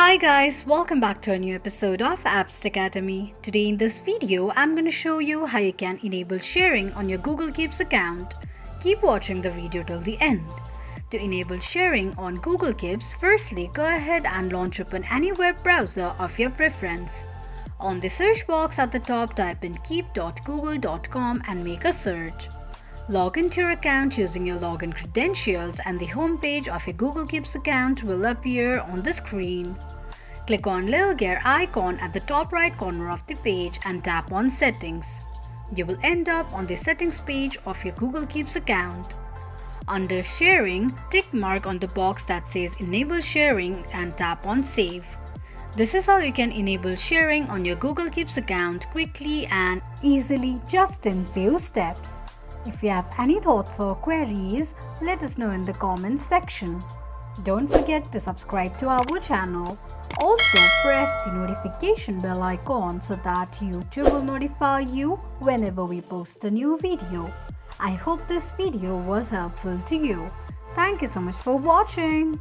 Hi guys, welcome back to a new episode of Apps Academy. Today in this video, I'm going to show you how you can enable sharing on your Google Keeps account. Keep watching the video till the end. To enable sharing on Google Keeps, firstly go ahead and launch open any web browser of your preference. On the search box at the top, type in keep.google.com and make a search. Log into your account using your login credentials and the home page of your Google Keeps account will appear on the screen. Click on little gear icon at the top right corner of the page and tap on Settings. You will end up on the settings page of your Google Keeps account. Under Sharing, tick mark on the box that says Enable Sharing and tap on Save. This is how you can enable sharing on your Google Keeps account quickly and easily just in few steps. If you have any thoughts or queries, let us know in the comments section. Don't forget to subscribe to our channel. Also press the notification bell icon so that YouTube will notify you whenever we post a new video. I hope this video was helpful to you. Thank you so much for watching.